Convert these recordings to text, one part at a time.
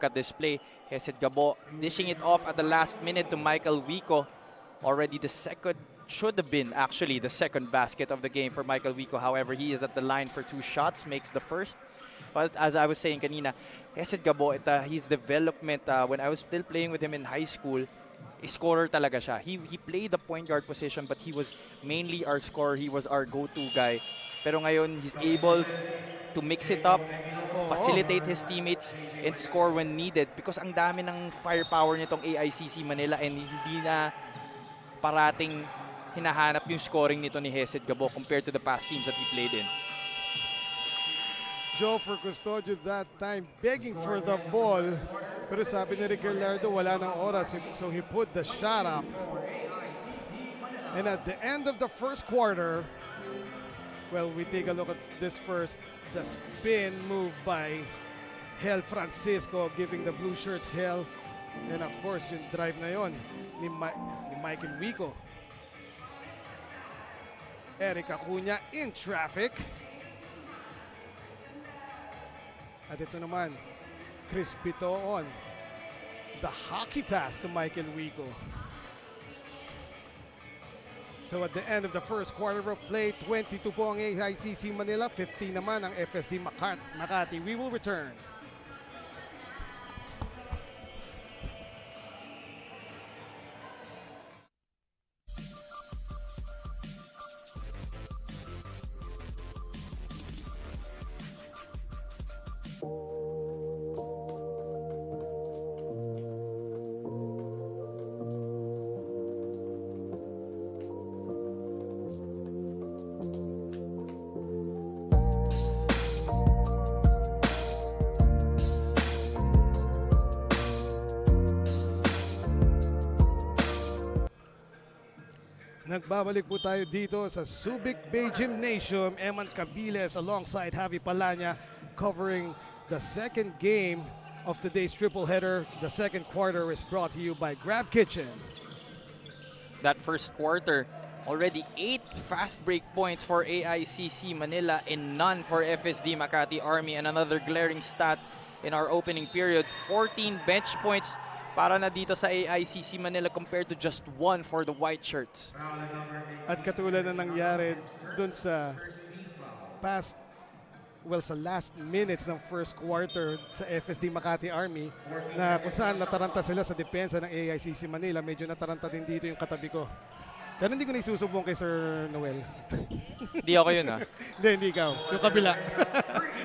look at this play. Hesed Gabo dishing it off at the last minute to Michael Wico. Already the second, should have been actually the second basket of the game for Michael Wico. However, he is at the line for 2 shots, makes the first. But as I was saying kanina, Hesed Gabo, his development, when I was still playing with him in high school, scorer talaga siya. He played the point guard position, but he was mainly our scorer. He was our go-to guy. Pero ngayon, he's able to mix it up, facilitate his teammates, and score when needed. Because ang dami ng firepower nitong AICC Manila and hindi na parating hinahanap yung scoring nito ni Hesed Gabo compared to the past teams that he played in. Joe for Custodio that time begging for the ball. Pero sabi ni Rick Gallardo, wala ng oras. So he put the shot up. And at the end of the first quarter, well, we take a look at this first. The spin move by Hel Francisco giving the blue shirts hell. And of course, yung drive na yon ni Michael Wico. Eric Acuña in traffic. At ito naman, Chris Pito on the hockey pass to Michael Wico. So at the end of the first quarter of play, 22 po ang AICC Manila, 15 naman ang FSD Makati. We will return. Nagbabalik po tayo dito sa Subic Bay Gymnasium. Eman Cabiles alongside Javi Palanya covering the second game of today's triple header. The second quarter is brought to you by Grab Kitchen. That first quarter, already 8 fast break points for AICC Manila and none for FSD Makati Army. And another glaring stat in our opening period, 14 bench points para na dito sa AICC Manila compared to just 1 for the white shirts. At katulad na nangyari dun sa sa last minutes ng first quarter sa FSD Makati Army na kung saan nataranta sila sa depensa ng AICC Manila, medyo nataranta din dito yung katabi ko. Pero hindi ko na isusubong kay Sir Noel. Hindi ako yun, ha? Hindi ikaw. Yung kabila.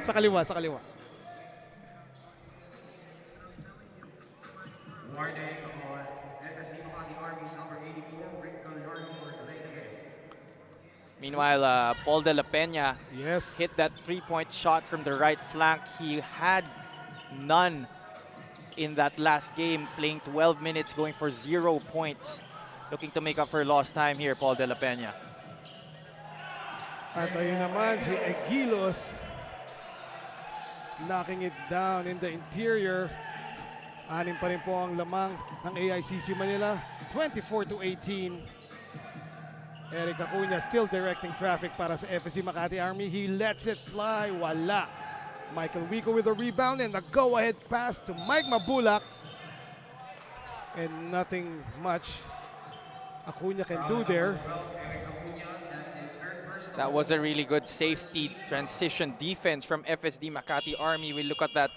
Sa kaliwa. Warning on FSD Makati Army's number 84, Rick Gallardo for delay the game. Meanwhile, Paul De La Peña hit that 3-point shot from the right flank. He had none in that last game, playing 12 minutes, going for 0 points. Looking to make up for lost time here, Paul De La Peña. At ayun naman si Aguilos knocking it down in the interior. 6 pa rin po ang lamang ng AICC Manila, 24-18. Eric Acuña still directing traffic para sa FSD Makati Army. He lets it fly. Wala. Michael Wico with a rebound and a go-ahead pass to Mike Mabulak. And nothing much Acuña can do there. That was a really good safety transition defense from FSD Makati Army. We look at that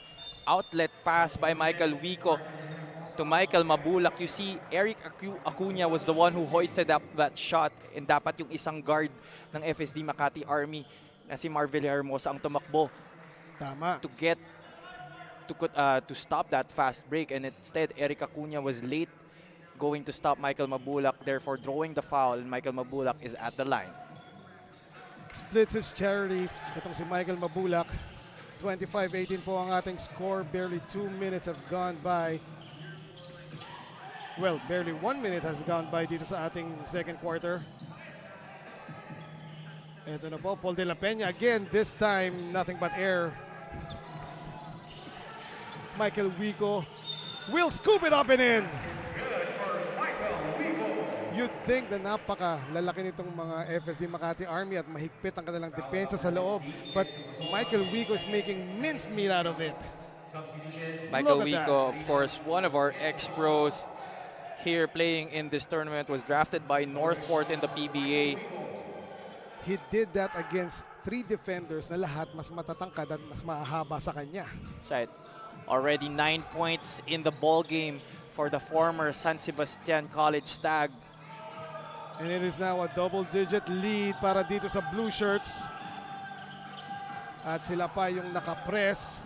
outlet pass by Michael Wico to Michael Mabulak. You see, Eric Acuña was the one who hoisted up that shot, and dapat yung isang guard ng FSD Makati Army na si Marvel Hermosa ang tumakbo. Tama. To stop that fast break, and instead Eric Acuña was late going to stop Michael Mabulak, therefore drawing the foul, and Michael Mabulak is at the line. Splits his charities. Itong si Michael Mabulak. 25-18 po ang ating score. Barely 2 minutes have gone by. Well, barely 1 minute has gone by dito sa ating second quarter. Ito na po, Paul De La Peña again. This time, nothing but air. Michael Wico will scoop it up and in. You'd think na napaka-lalaki nitong mga FSD Makati Army at mahigpit ang kanilang depensa sa loob. But Michael Wico is making mincemeat out of it. Substitution. Michael Look at that. Wico, of course, one of our ex-pros here playing in this tournament, was drafted by Northport in the PBA. He did that against 3 defenders na lahat mas matatangkad at mas mahaba sa kanya. Right. Already 9 points in the ball game for the former San Sebastian College Stag. And it is now a double-digit lead para dito sa Blue Shirts. At sila pa yung nakapress.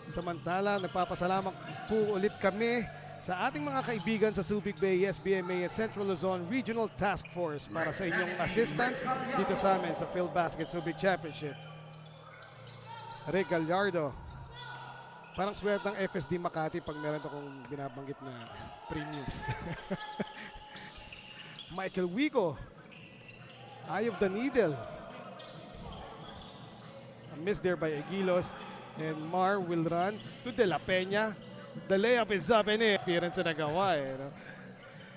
Samantala, nagpapasalamat po ulit kami sa ating mga kaibigan sa Subic Bay SBMA Central Luzon Regional Task Force para sa inyong assistance dito sa amin sa Filbasket Subic Championship. Rick Gallardo. Parang swerte ng FSD Makati pag meron akong binabanggit na premiums. Michael Wico. Eye of the needle. A miss there by Aguilos. And Mar will run to De La Peña. The layup is up and in. Appearance na nagawa eh. No?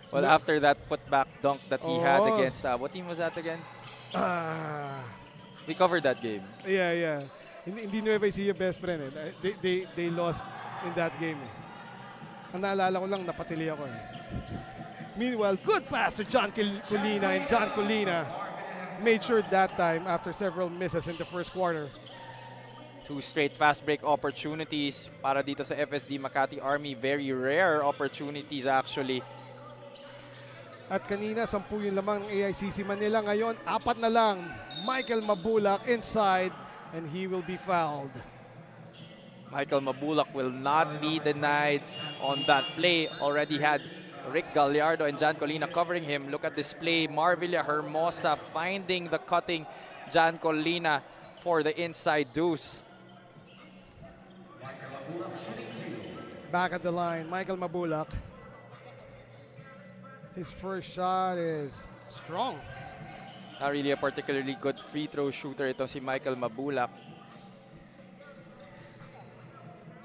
Well, after that putback dunk that he had Oh. against, what team was that again? Ah, We covered that game. yeah. Hindi Nueva Ecija best friend eh. They lost in that game eh. Ang naalala ko lang, napatili ako eh. Meanwhile, good pass to John Colina, and John Colina made sure that time after several misses in the first quarter. 2 straight fast break opportunities para dito sa FSD Makati Army. Very rare opportunities actually. At kanina, 10 yung lamang ng AICC Manila. Ngayon, 4 na lang. Michael Mabulak inside and he will be fouled. Michael Mabulak will not be denied on that play. Already had Rick Gallardo and Jan Colina covering him. Look at this play. Marvilla Hermosa finding the cutting Jan Colina for the inside deuce. Back at the line, Michael Mabulak. His first shot is strong. Not really a particularly good free throw shooter ito si Michael Mabulak.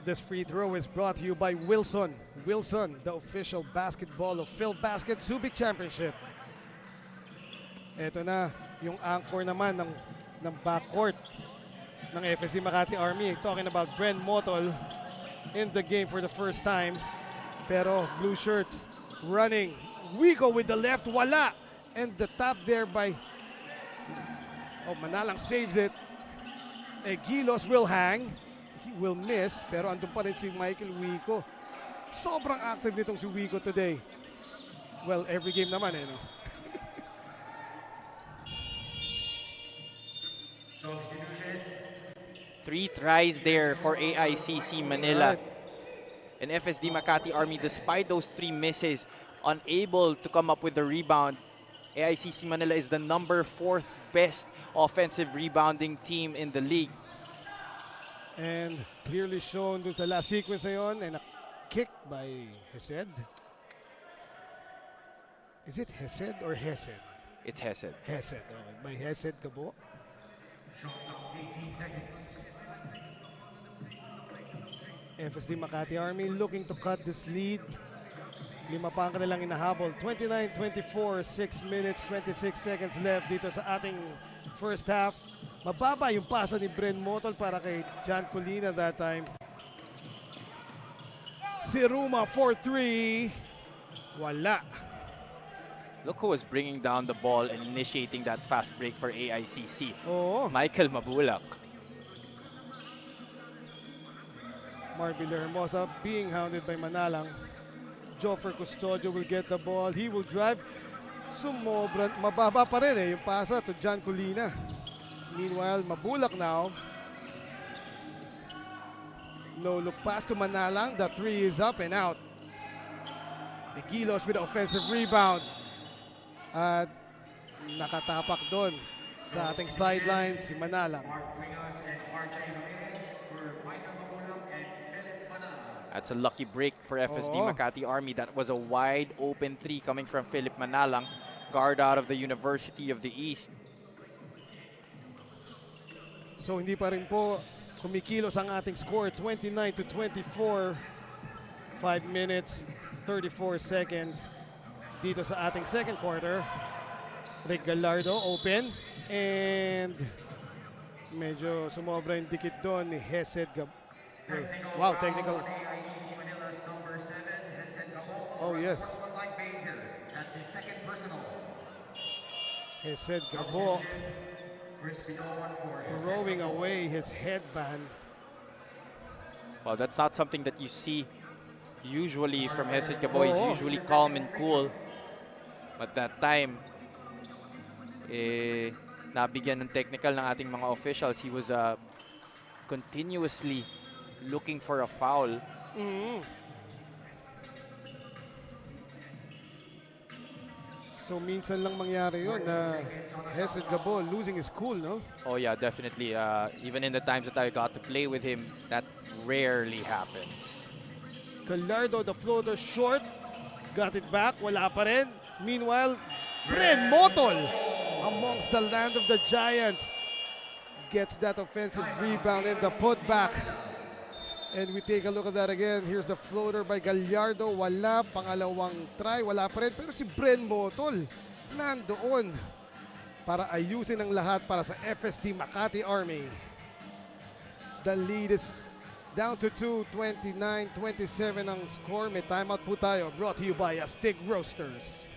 This free throw is brought to you by Wilson. Wilson, the official basketball of Filbasket Subic Championship. Ito na yung anchor naman ng backcourt ng FSD Makati Army. Talking about Bren Motol in the game for the first time. Pero Blue Shirts running. Wico with the left, wala. And the tap there by Manalang saves it. Aguilos will hang. He will miss, pero andun pa rin si Michael Wico. Sobrang active nitong si Wico today. Well, every game naman eh, no? Substitution. 3 tries there for AICC Manila. Right. And FSD Makati Army, despite those 3 misses, unable to come up with the rebound. AICC Manila is the number 4th best offensive rebounding team in the league. And clearly shown dun sa last sequence na yun, and a kick by Hesed. Is it Hesed or Hesed? It's Hesed. Hesed. Okay. By Hesed Gabo. Shot clock 18 seconds. FSD Makati Army looking to cut this lead. 5 pa ang kanilang inahabol. 29-24, 6 minutes, 26 seconds left dito sa ating first half. Mababa yung pasa ni Bren Motol para kay Jan Colina that time. Si Ruma 4-3. Wala. Look who was bringing down the ball and initiating that fast break for AICC. Oo. Michael Mabulak. Marvilla Hermosa being hounded by Manalang. Joffer Custodio will get the ball. He will drive. Sumobra. Mababa pa rin eh yung pasa to Jan Colina. Meanwhile, Mabulak now. No look pass to Manalang. The 3 is up and out. Aguilos with the offensive rebound. At nakatapak doon sa ating sideline si Manalang. That's a lucky break for FSD Makati Army. That was a wide open 3 coming from Philip Manalang, guard out of the University of the East. So hindi pa rin po kumikilos ang ating score, 29-24. 5 minutes, 34 seconds dito sa ating second quarter. Rick Gallardo open and medyo sumobra yung dikit doon ni Hesed Wow, technical. AICC Manila's number 7 has set Gabo Oh, yes. for one-line behavior. That's his second personal. He said Gabo Crispy one for throwing away his headband. Well, that's not something that you see usually from Hesed Gabo. He's Oo. usually calm and cool. But that time, nabigyan ng technical ng ating mga officials. He was continuously looking for a foul. So minsan lang mangyari yun na Hesed Gabo losing his cool, no? Oh yeah, definitely. Even in the times that I got to play with him, that rarely happens. Gallardo, the floater short. Got it back, wala pa rin. Meanwhile, Bren Motol amongst the land of the Giants gets that offensive rebound and the putback. And we take a look at that again. Here's a floater by Gallardo. Wala, pangalawang try, wala pa rin. Pero si Bren Motol nandoon para ayusin ang lahat para sa FSD Makati Army. The lead is down to 2, 29-27 ang score. May timeout po tayo. Brought to you by Astig Roasters.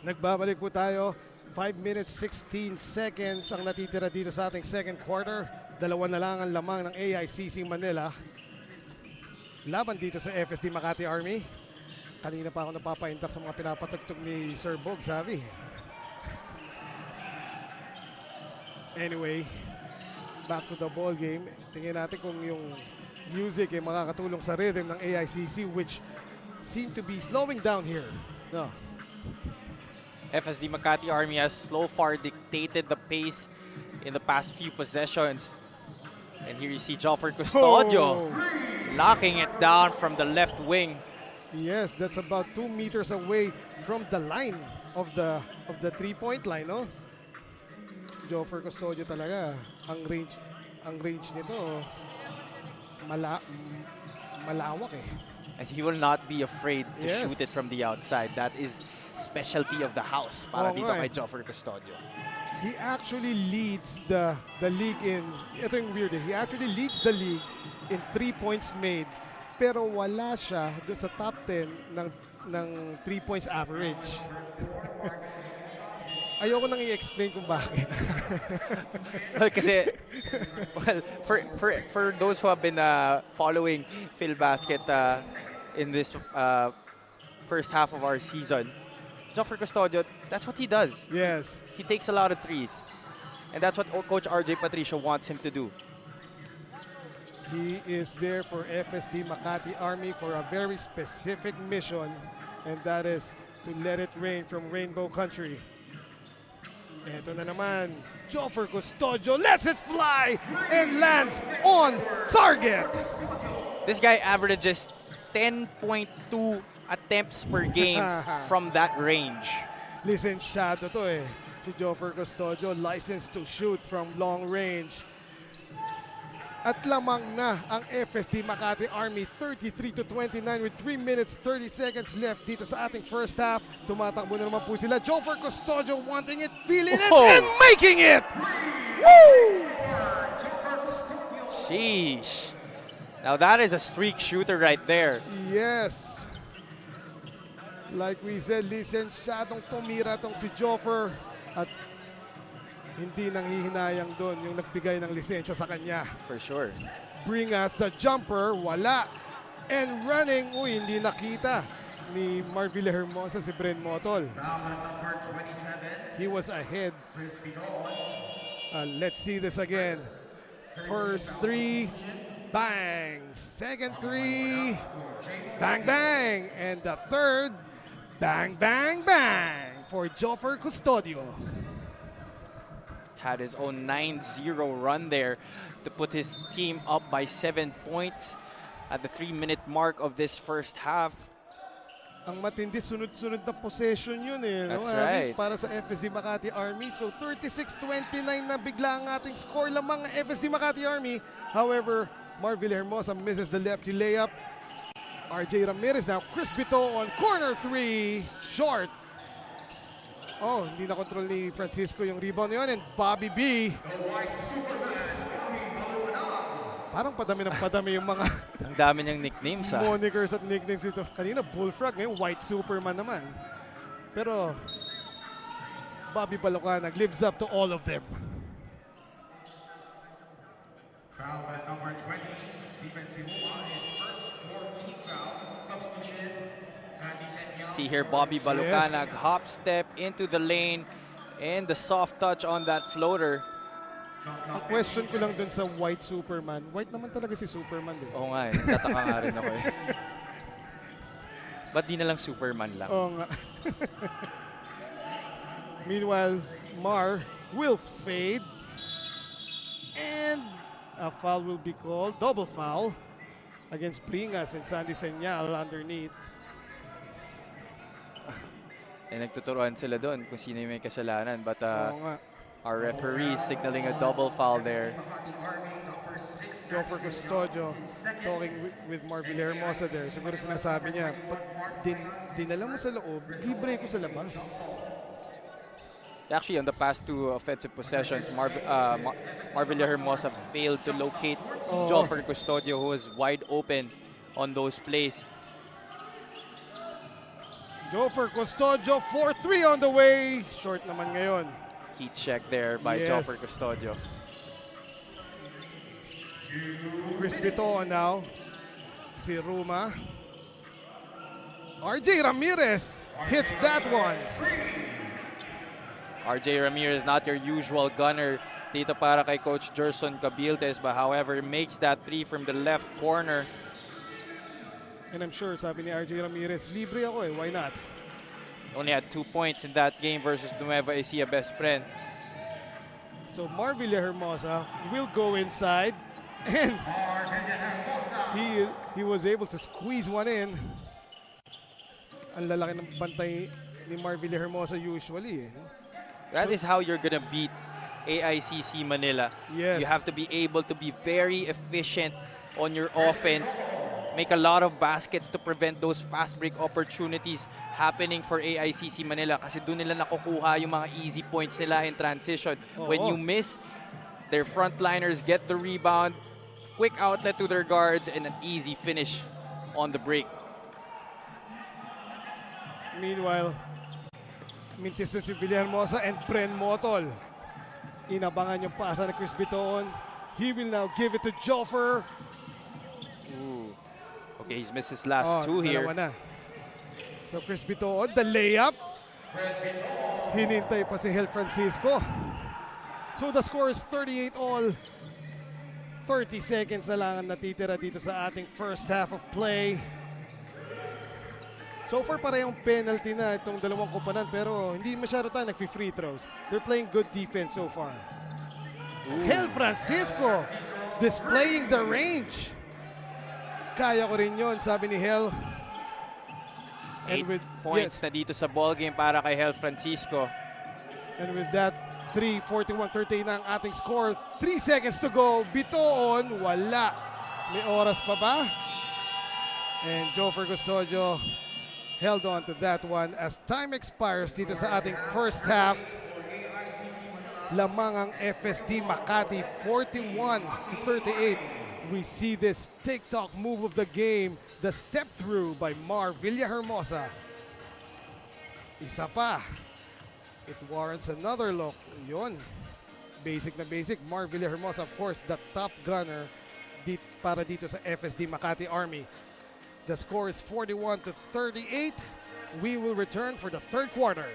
Nagbabalik po tayo. 5 minutes 16 seconds ang natitira dito sa ating second quarter. Dalawa na lang ang lamang ng AICC Manila. Laban dito sa FSD Makati Army. Kanina pa ako napapaintak sa mga pinapatugtog ni Sir Bog, sabi. Anyway, back to the ball game. Tingnan natin kung yung music ay makakatulong sa rhythm ng AICC, which seem to be slowing down here. No. FSD Makati Army has so far dictated the pace in the past few possessions. And here you see Joffer Custodio locking it down from the left wing. Yes, that's about 2 meters away from the line of the 3-point line, no? Joffer Custodio talaga, ang range nito malawak eh. And he will not be afraid to Yes. shoot it from the outside. That is specialty of the house para dito kay Joffer Custodio. He actually leads the league in, ito yung weird, he actually leads the league in 3 points made, pero wala siya dun sa top 10 ng 3 points average. Ayoko nang i-explain kung bakit. Well, kasi, for those who have been following Filbasket in this first half of our season, Joffer Custodio, that's what he does. Yes. He takes a lot of threes. And that's what Coach RJ Patricio wants him to do. He is there for FSD Makati Army for a very specific mission, and that is to let it rain from Rainbow Country. Ito na naman, Joffer Custodio lets it fly and lands on target. This guy averages 10.2 attempts per game from that range. Lisensyado to eh. Si Joffer Custodio, licensed to shoot from long range. At lamang na ang FSD Makati Army 33-29 with 3 minutes 30 seconds left dito sa ating first half. Tumatakbo na naman po sila. Joffer Custodio wanting it, feeling it, and making it! Woo! Sheesh. Now that is a streak shooter right there. Yes. Like we said, lisensyadong tumira tong si Joffer at hindi nanghihinayang doon yung nagbigay ng lisensya sa kanya. For sure. Bring us the jumper, wala. And running, hindi nakita ni Marville Hermosa si Bren Motol. He was ahead. Let's see this again. First three, bang. Second three, bang, bang. And the third, Bang, bang, bang for Joffer Custodio. Had his own 9-0 run there to put his team up by 7 points at the 3-minute mark of this first half. Ang matindi, sunod-sunod na possession yun eh. That's no? right. Para sa FSD Makati Army. So 36-29 na bigla ang ating score lamang ng FSD Makati Army. However, Marvil Hermosa misses the lefty layup. RJ Ramirez now, Chris Bito on corner 3, short. Oh, hindi na control ni Francisco yung rebound yun. And Bobby B. Parang padami yung mga Ang dami niyang nicknames, monikers at nicknames dito. Kanina Bullfrog, ngayon White Superman naman. Pero Bobby Balocanag lives up to all of them. Foul at number 20, Steven Simula, his first 14th foul. Substitution, Sandy Senyal. See here, Bobby Balocanag hop step into the lane and the soft touch on that floater. Ang question ko lang dun sa White Superman, white naman talaga si Superman din. Oo nga eh, tataka nga rin ako eh. Ba't di na lang Superman lang? Oo nga. Meanwhile, Mar will fade. And a foul will be called, double foul, against Bringas and Sandy Senyal underneath. Eh, nagtuturuan sila doon kung sino yung may kasalanan. But Oo nga. our referee signaling a double foul there. Joffer Custodio talking with Marvil Hermosa there. Siguro sinasabi niya, pag dinala mo sa loob, libre ko sa labas. Actually, on the past 2 offensive possessions, Marvil Hermosa failed to locate Joffer Custodio, who was wide open on those plays. Joffer Custodio, 4-3 on the way. Short naman ngayon. Heat check there by Joffer Custodio. Chris Bito now. Si Ruma. RJ Ramirez hits that one. RJ Ramirez, not your usual gunner dito para kay Coach Gerson Cabiltes, but however, makes that 3 from the left corner. And I'm sure, sabi ni RJ Ramirez, libre ako eh, why not? Only had 2 points in that game versus Nueva Ecija Best Friend. So Marvilla Hermosa will go inside, and he was able to squeeze one in. Ang lalaki ng bantay ni Marvilla Hermosa usually. That is how you're gonna beat AICC Manila. Yes. You have to be able to be very efficient on your offense, make a lot of baskets to prevent those fast break opportunities happening for AICC Manila kasi doon nila nakukuha yung mga easy points nila in transition. When you miss, their frontliners get the rebound, quick outlet to their guards, and an easy finish on the break. Meanwhile, mintis doon si Villahermosa and Bren Motol. Inabangan yung pasa ni Chris Bitoon. He will now give it to Joffer. Ooh. Okay, he's missed his last 2 here. Na. So Chris Bitoon, the layup. Hinintay pa si Hel Francisco. So the score is 38 all. 30 seconds na lang ang natitira dito sa ating first half of play. So far parehong penalty na itong dalawang koponan pero hindi masyado tayo nag-free throws. They're playing good defense so far. Hel Francisco displaying the range. Kaya ko rin yun, sabi ni Hel. 8 points na dito sa ball game para kay Hel Francisco. And with that, 41-38 na ang ating score. 3 seconds to go. Bitoon, wala. May oras pa ba? And Joffer Custodio held on to that one as time expires dito sa ating first half. Lamang ang FSD Makati 41-38. We see this TikTok move of the game, the step through by Mar Villahermosa. Isa pa. It warrants another look. Yun. Basic na basic. Mar Villahermosa, of course, the top gunner para dito sa FSD Makati Army. The score is 41-38. We will return for the third quarter.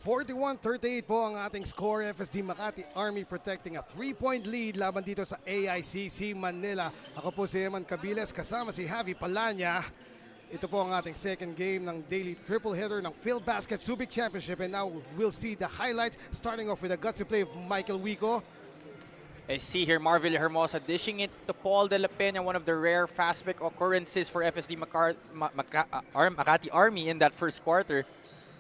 41-38 po ang ating score. FSD Makati Army protecting a 3-point lead laban dito sa AICC Manila. Ako po si Eman Cabiles kasama si Javi Palanya. Ito po ang ating second game ng daily triple hitter ng Filbasket Subic Championship, and now we'll see the highlights starting off with a gutsy play of Michael Wico. I see here Marvel Hermosa dishing it to Paul De La Peña, one of the rare fast break occurrences for FSD Makati Army in that first quarter.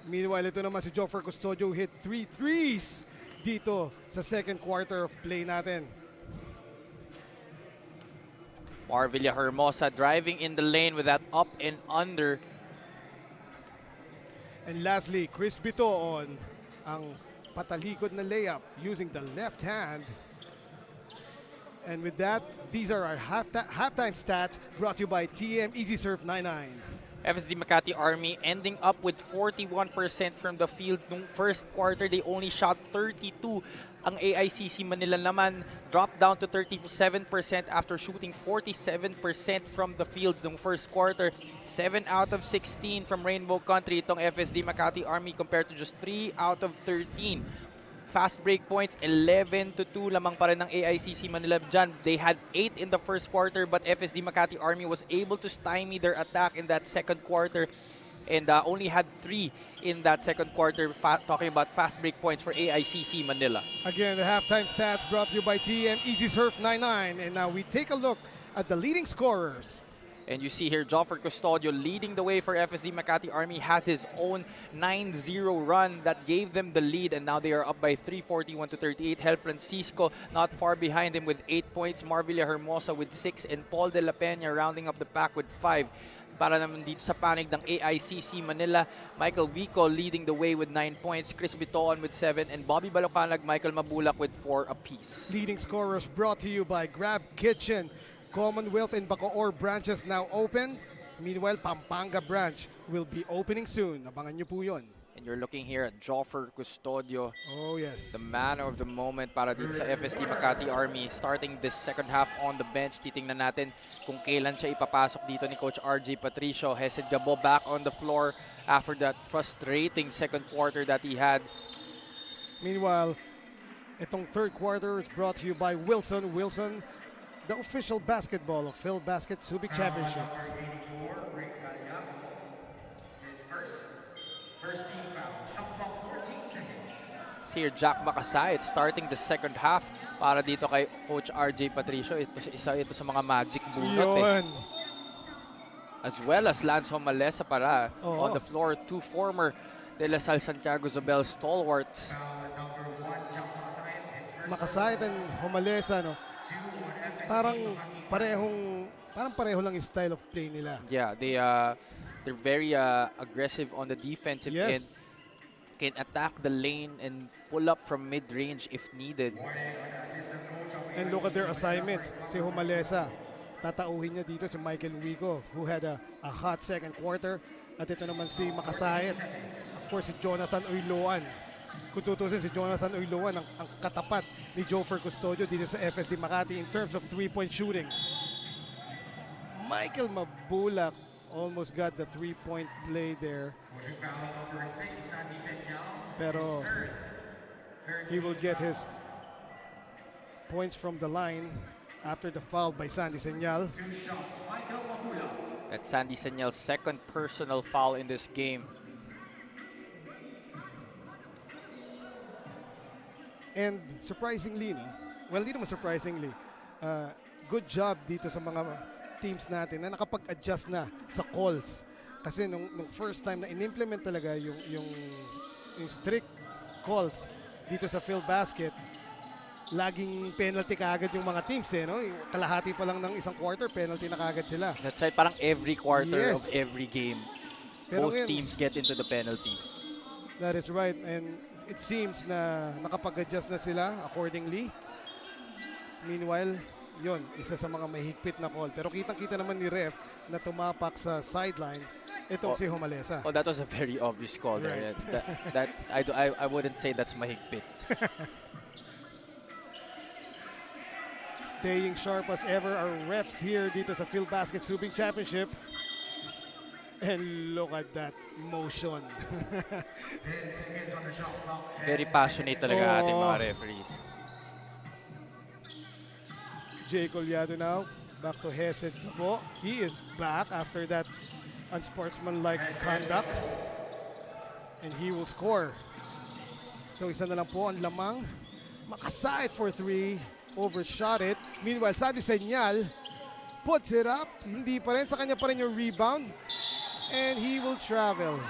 Meanwhile, ito naman si Joffer Custodio hit 3 threes dito sa second quarter of play natin. Marvilla Hermosa driving in the lane with that up and under. And lastly, Chris Bitoon ang patalikod na layup using the left hand. And with that, these are our halftime stats brought to you by TM Easy Surf 99. FSD Makati Army ending up with 41% from the field. Nung first quarter, they only shot 32. Ang AICC Manila naman dropped down to 37% after shooting 47% from the field nung first quarter. 7 out of 16 from Rainbow Country itong FSD Makati Army compared to just 3 out of 13. Fast break points, 11-2 lamang pa rin ng AICC Manila dyan. They had 8 in the first quarter, but FSD Makati Army was able to stymie their attack in that second quarter and only had 3 in that second quarter, talking about fast break points for AICC Manila. Again, the halftime stats brought to you by TM Easy Surf 99. And now we take a look at the leading scorers. And you see here, Joffer Custodio leading the way for FSD Makati Army, had his own 9-0 run that gave them the lead, and now they are up by 341-38. Hel Francisco not far behind him with 8 points. Marvilla Hermosa with 6, and Paul De La Peña rounding up the pack with 5. Para naman dito sa panig ng AICC Manila, Michael Wico leading the way with 9 points, Chris Bitoon with 7, and Bobby Balocanag, Michael Mabulak with 4 apiece. Leading scorers brought to you by Grab Kitchen. Commonwealth and Bacoor branches now open. Meanwhile, Pampanga branch will be opening soon. Abangan nyo po yun. And you're looking here at Joffer Custodio. Oh, yes. The man of the moment para dito sa FSD Makati Army. Starting this second half on the bench. Titingnan natin kung kailan siya ipapasok dito ni Coach RJ Patricio. Hesed Gabo back on the floor after that frustrating second quarter that he had. Meanwhile, itong third quarter is brought to you by Wilson. Wilson, the official basketball of Filbasket Subic Championship. See here, Jack Makasait starting the second half para dito kay Coach RJ Patricio. Isa ito sa mga magic bunot eh. As well as Lance Homalesa para on the floor. 2 former De La Salle Santiago Zobel stalwarts. Makasait and Homalesa, no? Parang pareho lang yung style of play nila. Yeah, they're very aggressive on the defensive end. Can attack the lane and pull up from mid-range if needed. And look at their assignments. Si Homalesa, tatauhin niya dito si Michael Wico, who had a hot second quarter. At ito naman si Makasait. Of course, si Jonathan Uyloan. Kung tutusin, si Jonathan Uyloan ang katapat ni Joffer Custodio dito sa FSD Makati in terms of 3-point shooting. Michael Mabulak almost got the 3-point play there. Pero he will get his points from the line after the foul by Sandy Señal. That's Sandy Señal's second personal foul in this game. And surprisingly, no? Well, hindi naman surprisingly, good job dito sa mga teams natin na nakapag-adjust na sa calls. Kasi nung first time na in-implement talaga yung strict calls dito sa Filbasket, laging penalty kaagad yung mga teams eh, no? Yung kalahati pa lang ng isang quarter, penalty na kaagad sila. That's right, parang every quarter of every game, Pero both teams get into the penalty. That is right, and it seems na nakapag-adjust na sila accordingly. Meanwhile, yun, isa sa mga mahigpit na call. Pero kitang-kita naman ni ref na tumapak sa sideline itong si Homalesa. Oh, that was a very obvious call there. That I wouldn't say that's mahigpit. Staying sharp as ever our refs here dito sa Filbasket Subic Championship. And look at that motion. 10 seconds on the shot clock. 10 Very passionate talaga ating mga referees. Jay Collado now, back to Hesed Gabo. He is back after that unsportsmanlike conduct. And he will score. So isa na lang po ang lamang. Makaside for 3. Overshot it. Meanwhile, Sandy Senyal puts it up. Hindi pa rin. Sa kanya pa rin yung rebound. And he will travel.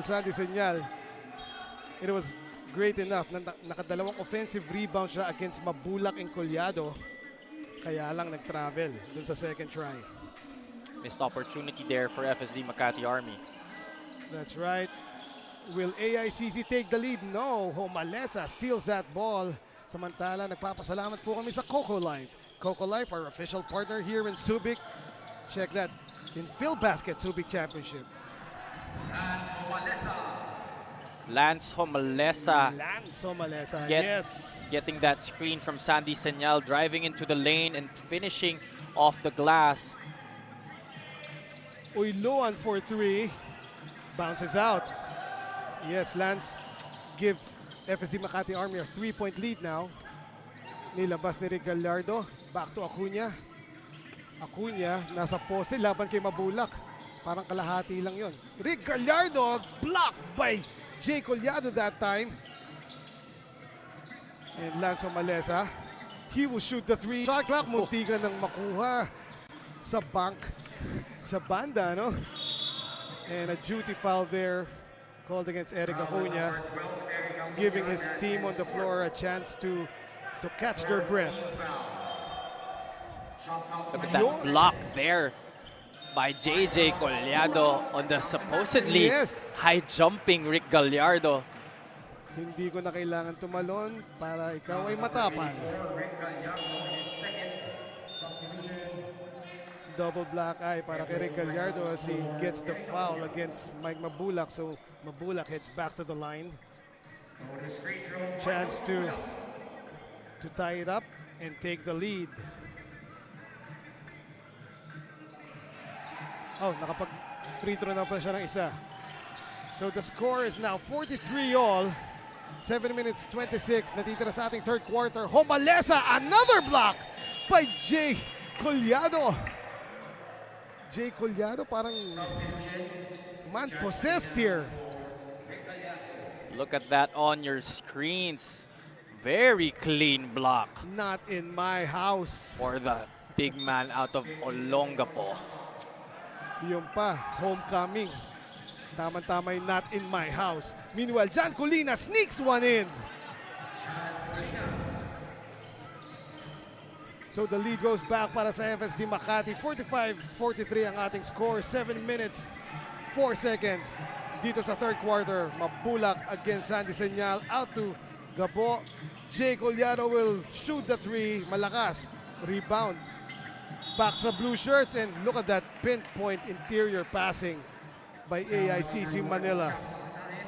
Sandy Senyal, it was great enough na nakadalawang offensive rebound siya against Mabulak and Collado. Kaya lang nag-travel dun sa second try. Missed opportunity there for FSD Makati Army. That's right. Will AICC take the lead? No. Homalesa steals that ball. Samantala, nagpapasalamat po kami sa Coco Life. Coco Life, our official partner here in Subic. Check that in Filbasket Subic Championship. Lance Homalesa. Yes. Getting that screen from Sandy Senyal, driving into the lane and finishing off the glass. Uyluan for 3. Bounces out. Yes, Lance gives FSD Makati Army a 3-point lead now. Nilabas ni Rick Gallardo. Back to Acuna. Acuna, nasa pose, laban kay Mabulak. Parang kalahati lang yon. Rick Gallardo, blocked by Jay Collado that time. And Lance Omalesa, he will shoot the 3. Shot clock, muntikan ng makuha sa bank, sa banda, no? And a duty foul there called against Eric Acuna, giving his team on the floor a chance to catch their breath. Look at that block there by JJ Collado on the supposedly high-jumping Rick Gallardo. Hindi ko na kailangan tumalon para ikaw ay matapang. Double black eye para kay Rick Gallardo as he gets the foul against Mike Mabulak. So Mabulak heads back to the line. Chance to tie it up and take the lead. Oh, nakapag free throw na pa siya ng isa. So the score is now 43-all. 7 minutes 26. Natitira sa ating third quarter. Homalesa, another block by Jay Collado. Jay Collado parang man-possessed here. Look at that on your screens. Very clean block. Not in my house. For the big man out of Olongapo. Yung pa, homecoming. Tama-tama yung not in my house. Meanwhile, Jan Colina sneaks one in. So the lead goes back para sa FSD Makati. 45-43 ang ating score. 7 minutes, 4 seconds. Dito sa third quarter, Mabulak against Sandy Senyal. Out to Gabo. Jay Collado will shoot the 3. Malakas. Rebound. Back sa blue shirts, and look at that pinpoint interior passing by AICC Manila.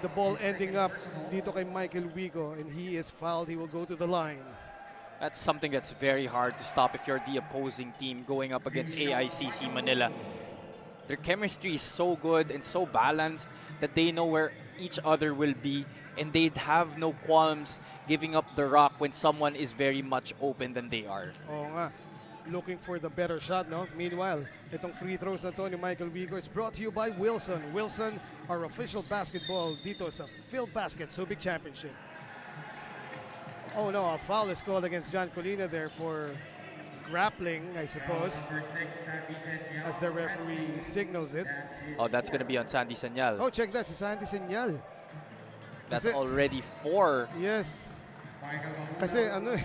The ball ending up dito kay Michael Wigo, and he is fouled. He will go to the line. That's something that's very hard to stop if you're the opposing team going up against AICC Manila. Their chemistry is so good and so balanced that they know where each other will be, and they'd have no qualms giving up the rock when someone is very much open than they are. Oo nga. Looking for the better shot, no? Meanwhile, itong free throws na to ni Michael Wigo is brought to you by Wilson. Wilson, our official basketball dito sa Filbasket Subic Championship. Oh no, a foul is called against John Colina there for grappling, I suppose, as the referee signals it. Oh, that's going to be on Sandy Senyal. Oh, check that, si Sandy Senyal. That's already 4. Yes. Kasi ano eh,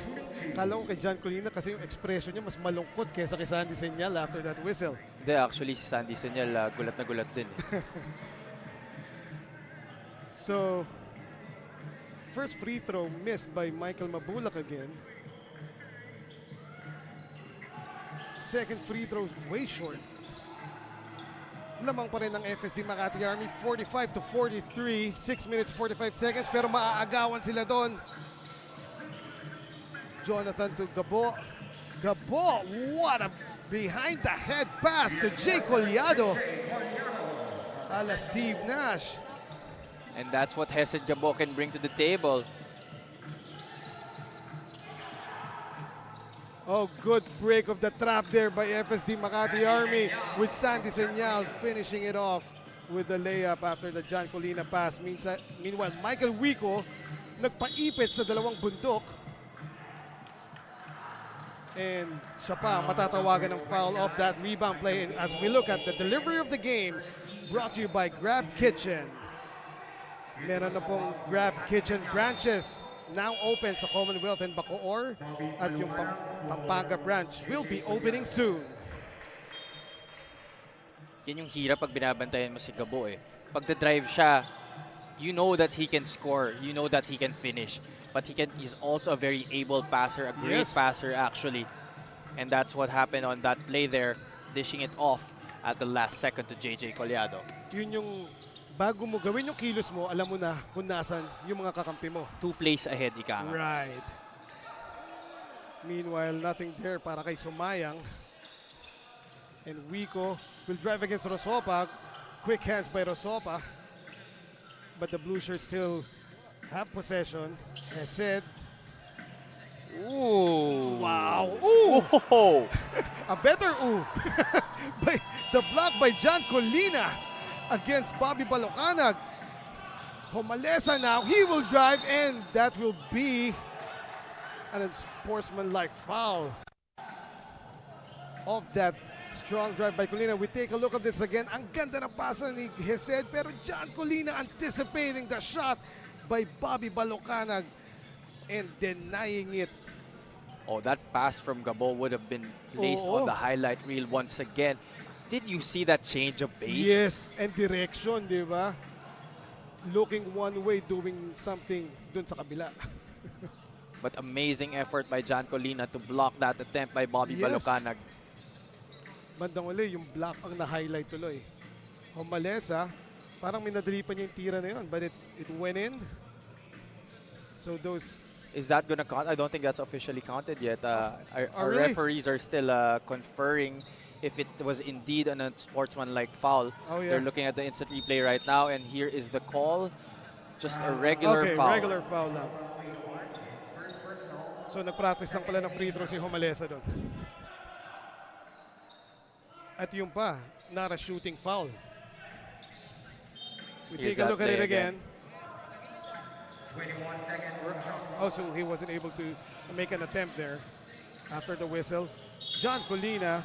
kala ko kay John Colina kasi yung expression niya mas malungkot kaysa kay Sandy Senyal after that whistle. Hindi, actually si Sandy Senyal gulat na gulat din. So, first free throw missed by Michael Mabulak again. Second free throw way short. Lamang pa rin ng FSD Makati Army, 45-43, 6 minutes 45 seconds, pero maaagawan sila doon. Jonathan to Gabo. Gabo, what a behind the head pass to Jay Collado. Ala Steve Nash. And that's what Hesed Gabo can bring to the table. Oh, good break of the trap there by FSD Makati Army with Sandy Senyal finishing it off with the layup after the John Colina pass. Meanwhile, Michael Wico nagpaipit sa dalawang bundok. And siya pa matatawagan ng foul off that rebound play. And as we look at the delivery of the game, brought to you by Grab Kitchen. Meron na pong Grab Kitchen branches now open sa Commonwealth and Bacoor, at yung Pampanga branch will be opening soon. Yan yung hirap pag binabantayan mo si Gabo eh. Pag the-drive siya, you know that he can score, you know that he can finish. But he's also a very able passer, a great passer actually. And that's what happened on that play there, dishing it off at the last second to JJ Collado. Yun yung bago mo gawin yung kilos mo, alam mo na kung nasan yung mga kakampi mo. 2 plays ahead, ika nga. Right. Meanwhile, nothing there para kay Sumayang. And Wico will drive against Rosopa. Quick hands by Rosopa. But the Blue Shirts still have possession. As said. Ooh. Wow. Ooh. Oh. A better ooh. By the block by John Colina against Bobby Balocanag. Homalesa now. He will drive, and that will be an unsportsmanlike foul of that strong drive by Colina. We take a look at this again. Ang ganda ng pasa ni Hesed, pero John Colina anticipating the shot by Bobby Balocanag and denying it. Oh, that pass from Gabo would have been placed on the highlight reel once again. Did you see that change of pace? Yes, and direction, di ba? Looking one way, doing something dun sa kabila. But amazing effort by John Colina to block that attempt by Bobby Balocanag. Bandang uli, yung block ang na-highlight tuloy. Homalesa, parang minadali pa niya yung tira na yun, but it went in. So those... Is that gonna count? I don't think that's officially counted yet. Our really? referees are still conferring if it was indeed an unsportsmanlike foul. Oh, yeah. They're looking at the instant replay right now, and here is the call. Just a regular foul. Okay, regular foul lang. So nag-practice lang pala ng free throw si Homalesa doon. At yung pa, not a shooting foul. We Here's take a look at it again. 21 seconds. Oh, so he wasn't able to make an attempt there after the whistle. John Colina,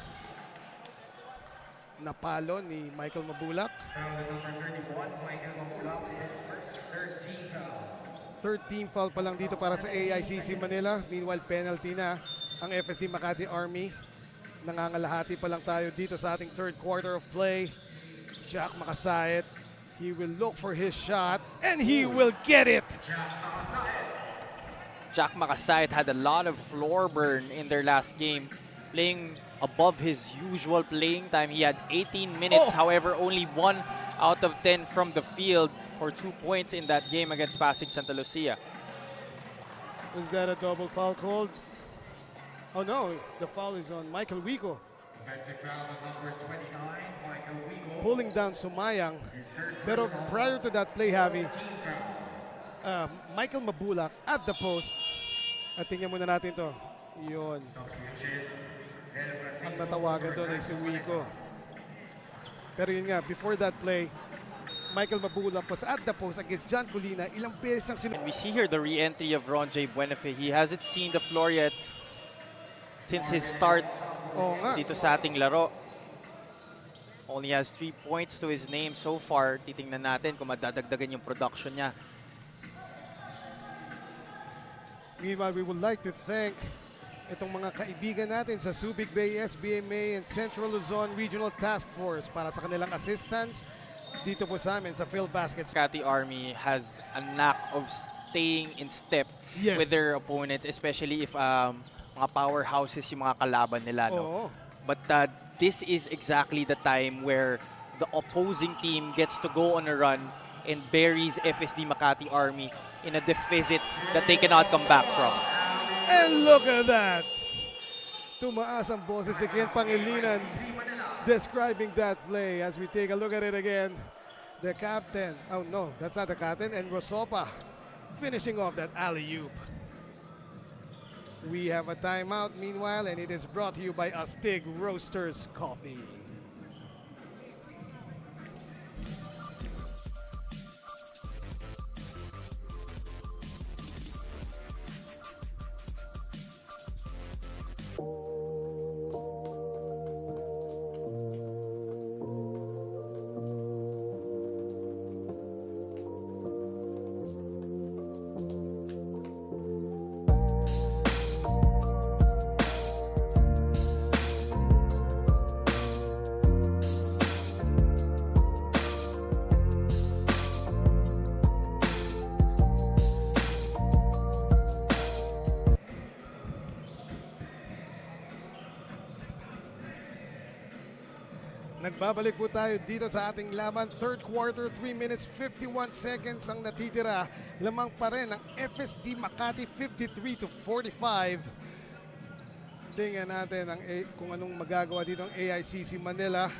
napalo ni Michael Mabulak. Foul number 31, Michael Mabulak, his first 13 foul. 13 foul pa lang dito para sa AICC Manila. Meanwhile, penalty na ang FSD Makati Army. Nangangalahati pa lang tayo dito sa ating third quarter of play. Jack Makasayat, he will look for his shot, and he will get it. Jack Makasayat had a lot of floor burn in their last game, playing above his usual playing time. He had 18 minutes, however, only 1 out of 10 from the field for 2 points in that game against Pasig Santa Lucia. Was that a double foul called? Oh no, the foul is on Michael Wico. Offensive foul number 29, Michael Wico. Pulling down Sumayang. Pero prior to that play, Javi, Michael Mabulak at the post. At tingnan muna natin to. Yun. Ang natawagan doon ay si Wico. Pero yun nga, before that play, Michael Mabulak was at the post against John Colina. Ilang beses niyang And we see here the re-entry of Ron J. Buenafe. He hasn't seen the floor yet since his start dito sa ating laro. Only has 3 points to his name so far. Titingnan natin kung madadagdagan yung production niya. Meanwhile, we would like to thank itong mga kaibigan natin sa Subic Bay, SBMA, and Central Luzon Regional Task Force para sa kanilang assistance dito po sa amin sa Filbasket. Makati Army has a knack of staying in step with their opponents, especially if mga powerhouses yung mga kalaban nila. No? But this is exactly the time where the opposing team gets to go on a run and buries FSD Makati Army in a deficit that they cannot come back from. And look at that. Tumaas ang boses ni Ken Pangilinan describing that play as we take a look at it again. The captain, oh no, that's not the captain, and Rosopa finishing off that alley-oop. We have a timeout meanwhile, and it is brought to you by Astig Roasters Coffee. Nagbabalik po tayo dito sa ating laban. Third quarter, 3 minutes 51 seconds ang natitira. Lamang pa rin ang FSD Makati 53-45. Tingnan natin kung anong magagawa dito ng AICC Manila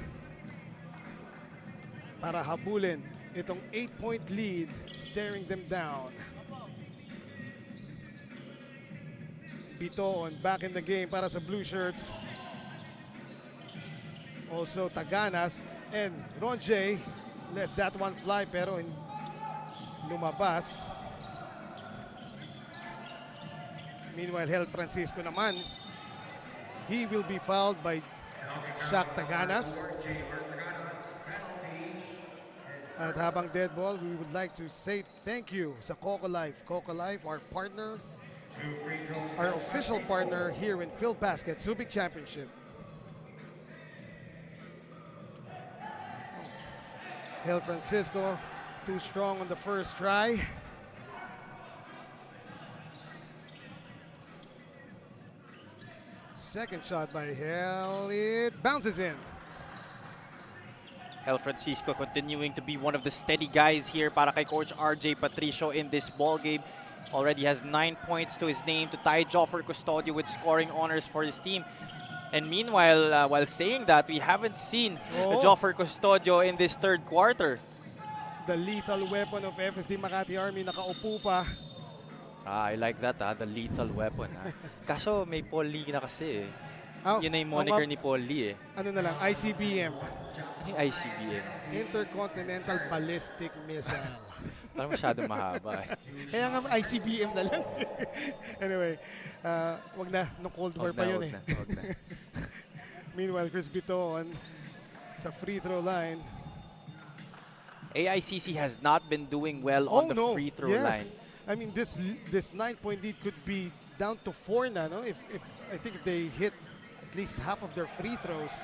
para habulin itong 8-point lead, staring them down. Bitoon back in the game para sa Blue Shirts. Also Taganas and Ronjay lets that one fly pero lumabas. Meanwhile, Hel Francisco naman, he will be fouled by Shaq Taganas. At habang dead ball, we would like to say thank you sa Coca Life. Coca Life, our partner, our official partner here in Filbasket Subic Championship. Hel Francisco, too strong on the first try. Second shot by Hel, it bounces in. Hel Francisco continuing to be one of the steady guys here para kay Coach RJ Patricio in this ball game. Already has 9 points to his name to tie Joffer Custodio with scoring honors for his team. And meanwhile, while saying that, we haven't seen Joffer Custodio in this third quarter. The lethal weapon of FSD Makati Army, nakaupo pa. I like that, the lethal weapon. Kaso may Paul Lee na kasi eh. Yun na yung moniker ni Paul Lee eh. Ano na lang, ICBM. Ano yung ICBM? Intercontinental Ballistic Missile. Parang masyado mahaba eh. Kaya nga ICBM na lang. Anyway, wag na, no Cold War pa yun eh. Wag na. Meanwhile, Chris Biton sa free throw line. AICC has not been doing well on the free throw line. I mean, this 9-point lead could be down to 4 na, no? If I think if they hit at least half of their free throws.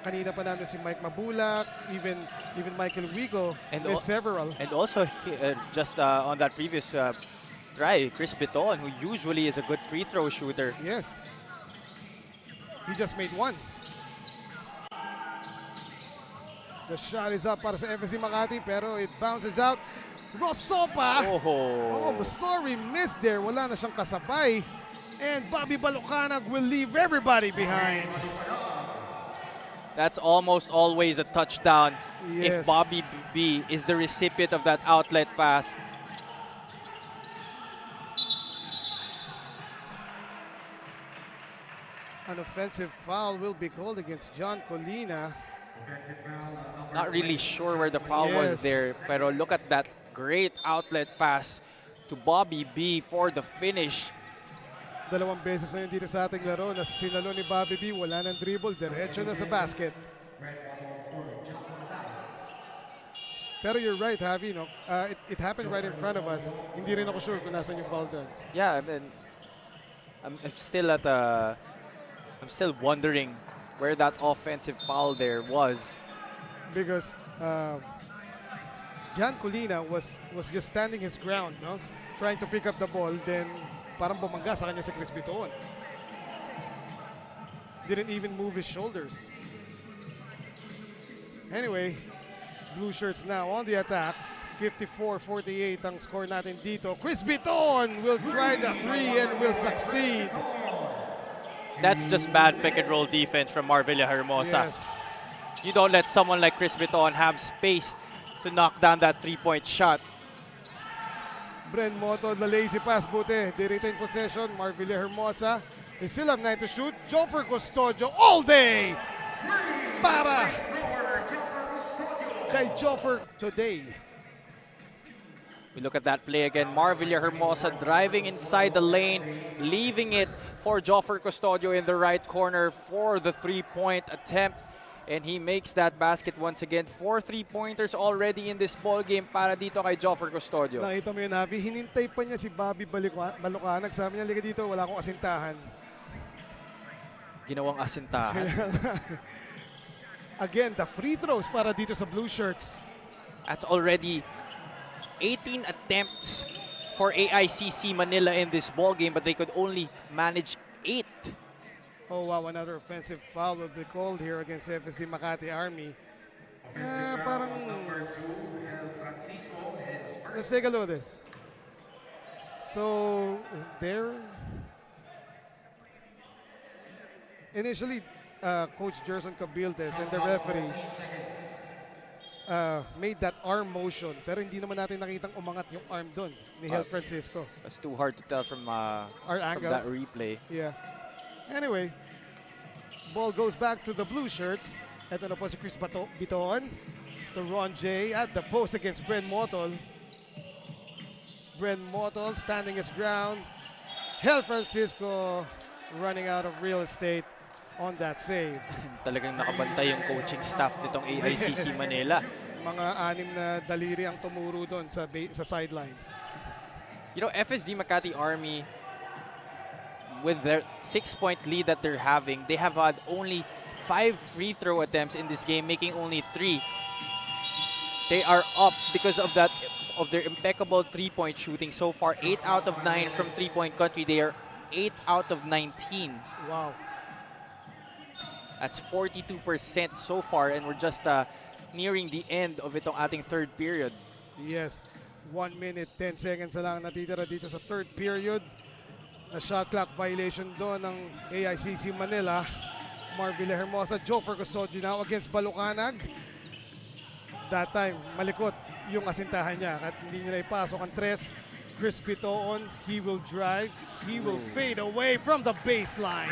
Kanina pa nandun si Mike Mabulak, even Michael Wigo, and several. And also, just on that previous try, Chris Biton, who usually is a good free throw shooter. Yes. He just made one. The shot is up para sa FSD Makati, pero it bounces out. Rosopa! Oh, sorry, missed there. Wala na siyang kasabay. And Bobby Balucanag will leave everybody behind. That's almost always a touchdown yes. if Bobby B is the recipient of that outlet pass. An offensive foul will be called against John Colina. Not really sure where the foul was there, pero look at that great outlet pass to Bobby B for the finish. Dalawang beses na yun dito sa ating laro na sinalo ni Bobby B, wala ng dribble, diretso na sa basket. Pero you're right, Javi, no? It happened right in front of us. Hindi rin ako sure kung nasan yung foul doon. Yeah, I mean, I'm still wondering where that offensive foul there was. Because John Colina was just standing his ground, no? Trying to pick up the ball, then parang bumangga sa kanya si Chris Biton. Didn't even move his shoulders. Anyway, Blue Shirts now on the attack. 54-48 ang score natin dito. Chris Biton will try the three and will succeed. That's just bad pick and roll defense from Marvilla Hermosa. Yes. You don't let someone like Chris Biton have space to knock down that three-point shot. Bren Moto, the lazy pass, buti. They retain possession. Marvilla Hermosa. They still have 9 to shoot. Joffer Custodio all day para kay Joffer today. We look at that play again. Marvilla Hermosa driving inside the lane, leaving it for Joffer Custodio in the right corner for the three-point attempt. And he makes that basket once again. 4 3-pointers already in this ball game para dito kay Joffer Custodio. Nakita mo yun, Abby. Hinintay pa niya si Bobby Balucanag. Sabi niya, liga dito, wala akong asintahan. Ginawang asintahan. Again, the free throws para dito sa Blue Shirts. That's already 18 attempts for AICC Manila in this ball game, but they could only manage 8. Oh wow, another offensive foul will be called here against FSD Makati Army. Parang, let's take a look at this. So, is there... Initially, Coach Gerson Cabildes and the referee made that arm motion, pero hindi naman natin nakitang umangat yung arm doon ni Hel Francisco. It's too hard to tell from that replay. Yeah. Anyway, ball goes back to the Blue Shirts. Ito na po si Chris Biton. To Ron J at the post against Bren Motol. Bren Motol standing his ground. Hel Francisco running out of real estate on that save. Talagang nakabantay yung coaching staff nitong AICC Manila. Mga 6 na daliri ang tumuro doon sa sideline. You know, FSD Makati Army, with their 6-point lead that they're having, they have had only 5 free throw attempts in this game, making only 3. They are up because of that, of their impeccable 3-point shooting so far. 8 out of 9 from 3-point country. They are 8 out of 19. Wow. That's 42% so far, and we're just nearing the end of itong ating third period. Yes. 1 minute, 10 seconds na lang natitira dito sa third period. Na shot clock violation doon ng AICC Manila. Marvilla Hermosa, Joffer Custodio now against Balucanag. That time, malikot yung asintahan niya at hindi niya ipasok ang tres. Chris Biton, he will drive. He will fade away from the baseline.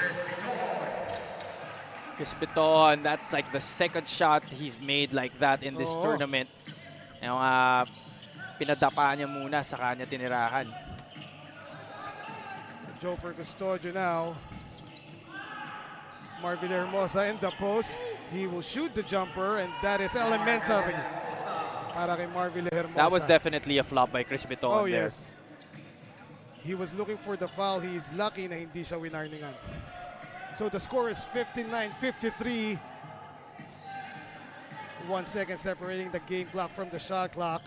Chris Biton, that's like the second shot he's made like that in this tournament. Yung pinadapa niya muna sa kanya tinirahan. Joffer Custodio now. Marvilla Hermosa in the post. He will shoot the jumper, and that is elementary para kay Marvilla Hermosa. That was definitely a flop by Chris Biton. Oh, yes. He was looking for the foul. He's lucky na hindi siya winarningan. So the score is 59-53. 1 second separating the game clock from the shot clock.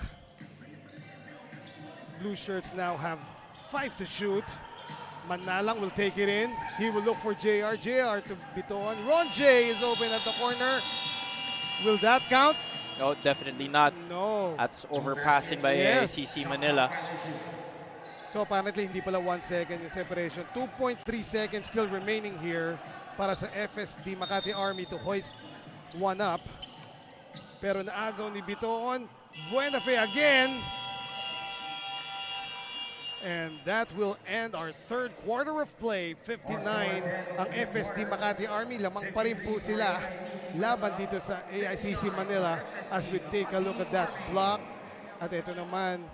Blue Shirts now have 5 to shoot. Manalang will take it in. He will look for JR. JR to Biton. Ron J is open at the corner. Will that count? No, definitely not. No. That's overpassing by AICC Manila. So apparently hindi pala 1 second yung separation. 2.3 seconds still remaining here para sa FSD Makati Army to hoist one up. Pero naagaw ni Biton. Buena fe again. And that will end our third quarter of play. 59 ang FSD Makati Army. Lamang pa rin po sila laban dito sa AICC Manila as we take a look at that block. At ito naman,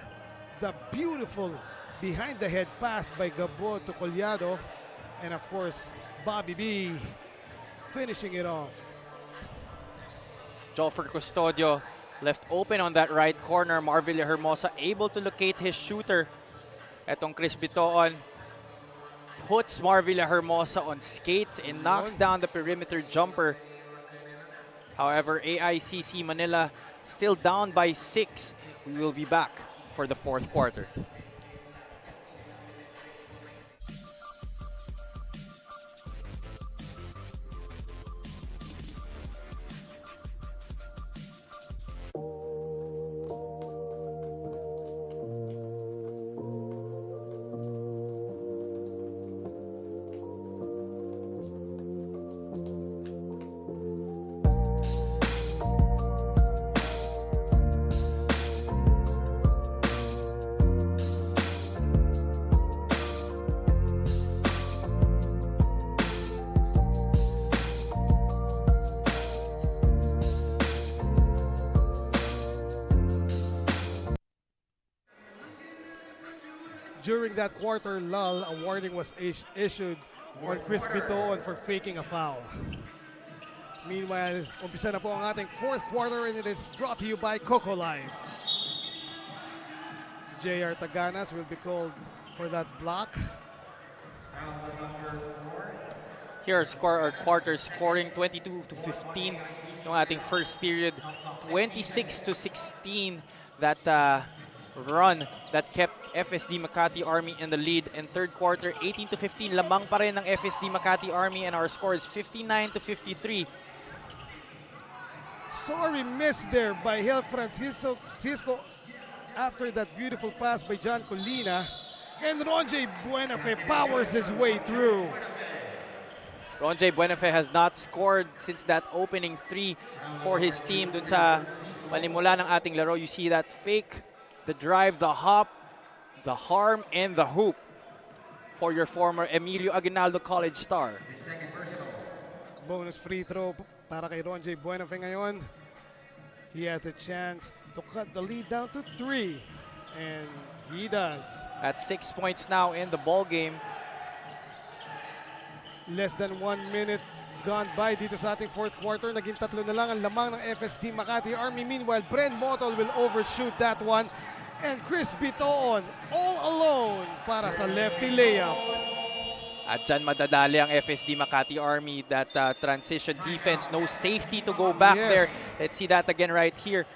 the beautiful behind-the-head pass by Gabo to Collado. And of course, Bobby B finishing it off. Joffer Custodio left open on that right corner. Marvilla Hermosa able to locate his shooter. Etong Chris Biton puts Marvilla Hermosa on skates and knocks down the perimeter jumper. However, AICC Manila still down by 6. We will be back for the fourth quarter. during that quarter lull, a warning was issued on Chris Bitoon for faking a foul. Meanwhile, umpisa na po ang ating fourth quarter and it is brought to you by Coco Life. JR Taganas will be called for that block. Here our quarter scoring 22-15 yung ating first period. 26-16 that run that kept FSD Makati Army in the lead. And third quarter, 18-15, lamang pa rin ng FSD Makati Army and our score is 59-53. Sorry miss there by Hel Francisco after that beautiful pass by John Colina. And Ronjay Buenafe powers his way through. Ronjay Buenafe has not scored since that opening three for his team. Dun sa panimula ng ating laro, you see that fake, the drive, the hop, the harm, and the hoop for your former Emilio Aguinaldo College star. Bonus free throw para kay Ronjay Buenafe ngayon. He has a chance to cut the lead down to 3. And he does. At 6 points now in the ball game. Less than 1 minute gone by dito sa ating fourth quarter. Naging 3 na lang ang lamang ng FSD Makati Army. Meanwhile, Bren Motol will overshoot that one. And Chris Bitoon all alone para sa lefty layup. At dyan madadali ang FSD Makati Army. That transition defense, no safety to go back there. Let's see that again right here.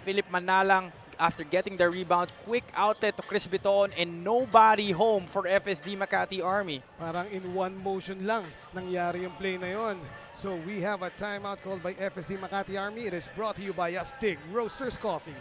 Philip Manalang, after getting the rebound, quick outlet to Chris Bitoon and nobody home for FSD Makati Army. Parang in one motion lang nangyari yung play na yon. So we have a timeout called by FSD Makati Army. It is brought to you by Astig Roasters Coffee.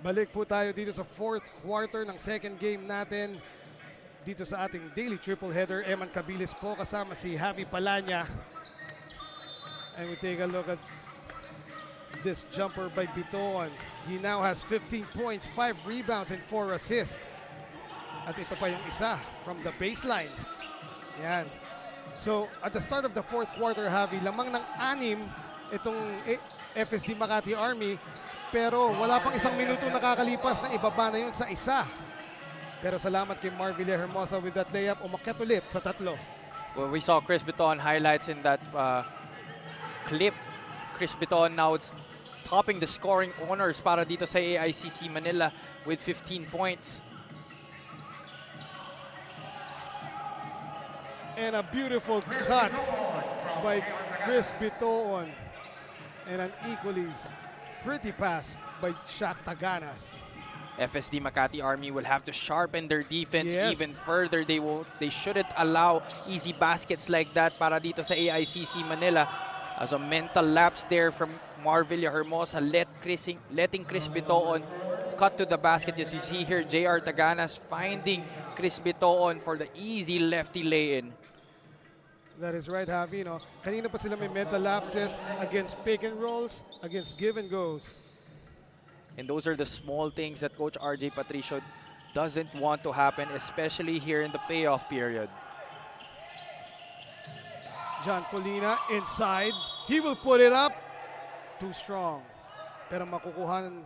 Balik po tayo dito sa fourth quarter ng second game natin dito sa ating daily triple header. Eman Cabilis po kasama si Javi Palanya. And we take a look at this jumper by Bitoon. He now has 15 points, 5 rebounds, and 4 assists. At ito pa yung isa from the baseline. Yan. So at the start of the fourth quarter, Javi, lamang ng 6 itong FSD Makati Army. Pero wala pang isang minuto nakakalipas na ibaba na yun sa isa. Pero salamat kay Marvin Hermosa with that layup. Umakyat ulit sa 3. Well, we saw Chris Bitoon highlights in that clip. Chris Bitoon now topping the scoring honors para dito sa AICC Manila with 15 points. And a beautiful cut by Chris Bitoon. And an equally pretty pass by Shaq Taganas. FSD Makati Army will have to sharpen their defense even further. They shouldn't allow easy baskets like that para dito sa AICC Manila. As a mental lapse there from Marvilla Hermosa, letting Chris Bitoon cut to the basket. As you see here, JR Taganas finding Chris Bitoon for the easy lefty lay-in. That is right, Javi. No? Kanina pa sila may mental lapses against pick and rolls, against give and goes. And those are the small things that Coach RJ Patricio doesn't want to happen, especially here in the playoff period. John Colina inside. He will put it up. Too strong. Pero makukuhan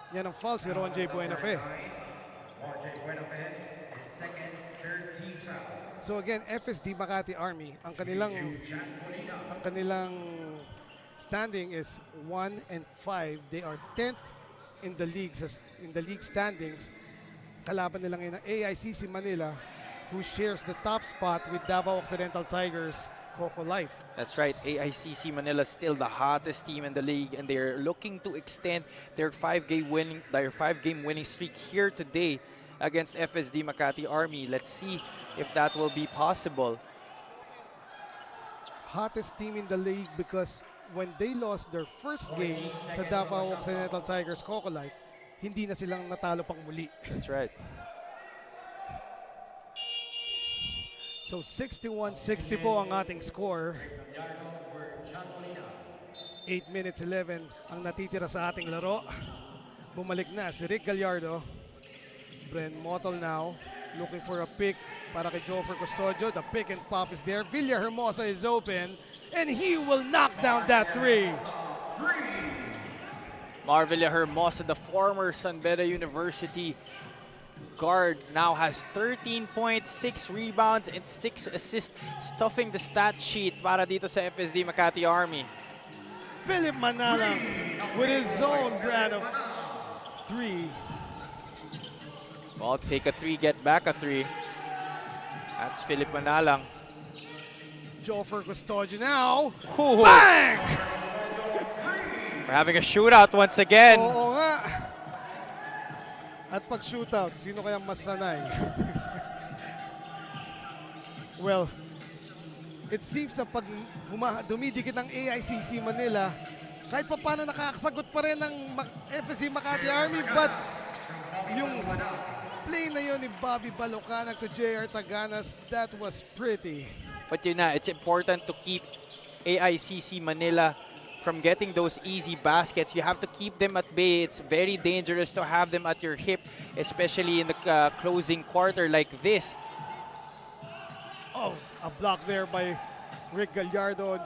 niya ng foul si Ronjay Buenafe. So again, FSD Makati Army, ang kanilang standing is 1-5. They are 10th in the league standings. Kalaban nila ngayon ng AICC Manila, who shares the top spot with Davao Occidental Tigers, Coco Life. That's right. AICC Manila still the hottest team in the league, and they're looking to extend their 5-game winning streak here today against FSD Makati Army. Let's see if that will be possible. Hottest team in the league because when they lost their first game sa Davao Occidental Tigers Coco Life, hindi na silang natalo pang muli. That's right. So 61-60 po ang ating score. 8 minutes 11 ang natitira sa ating laro. Bumalik na si Rick Gallardo. Bren Motol now looking for a pick para kay Joffer Custodio. The pick and pop is there. Villahermosa is open and he will knock down that three. Mar Villahermosa, the former San Beda University guard, now has 13 points, 6 rebounds, and 6 assists, stuffing the stat sheet para dito sa FSD Makati Army. Philip Manalang with his own brand of three. Well, take a 3, get back a 3. That's Philip Manalang. Joffer Custodio now. Ooh. Bang! We're having a shootout once again. Oo nga. At pag shootout, sino kaya mas sanay? Well, it seems na pag dumidikit ng AICC Manila, kahit pa paano nakakasagot pa rin ng FSD Makati Army, but yung play na yun ni Bobby Balocanag to JR Taganas, that was pretty. But yun na, it's important to keep AICC Manila from getting those easy baskets. You have to keep them at bay. It's very dangerous to have them at your hip, especially in the closing quarter like this. Oh, a block there by Rick Gallardo.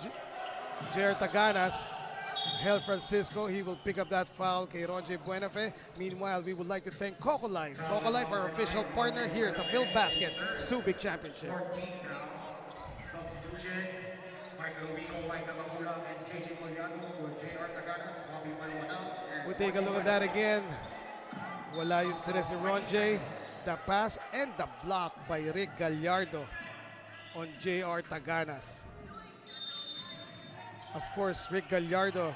JR Taganas. Hel Francisco, he will pick up that foul kay Ronje Buenafe. Meanwhile, we would like to thank Coco Life. Coco Life, our official partner here. It's a Filbasket Subic Championship. Substitution, Michael Vico, Michael Mahula, and JJ Coliano for JR Taganas, Bobby Maluana. We'll take a look at that again. Wala yung tres si Ronje. The pass and the block by Rick Gallardo on JR Taganas. Of course, Rick Gallardo,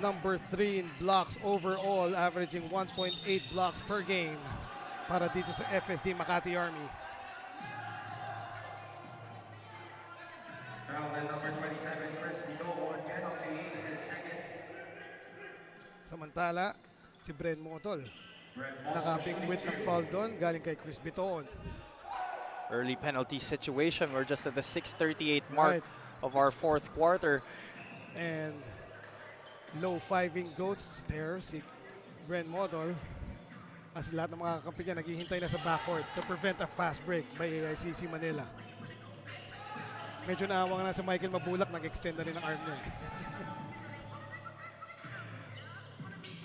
number 3 in blocks overall, averaging 1.8 blocks per game para dito sa FSD Makati Army. Foul by number 27, Chris Vito on penalty, his second. Samantala, si Bren Motol, nakabingwit ng foul doon, galing kay Chris Bitoon. Early penalty situation. We're just at the 6:38 mark Right. of our fourth quarter. And low fiving ghosts there, si Bren Motol. As lahat ng mga kakampi niya naghihintay na sa backcourt to prevent a fast break by AICC Manila. Medyo naawa nga na sa Michael Mabulak, nag-extend na rin ang arm niya.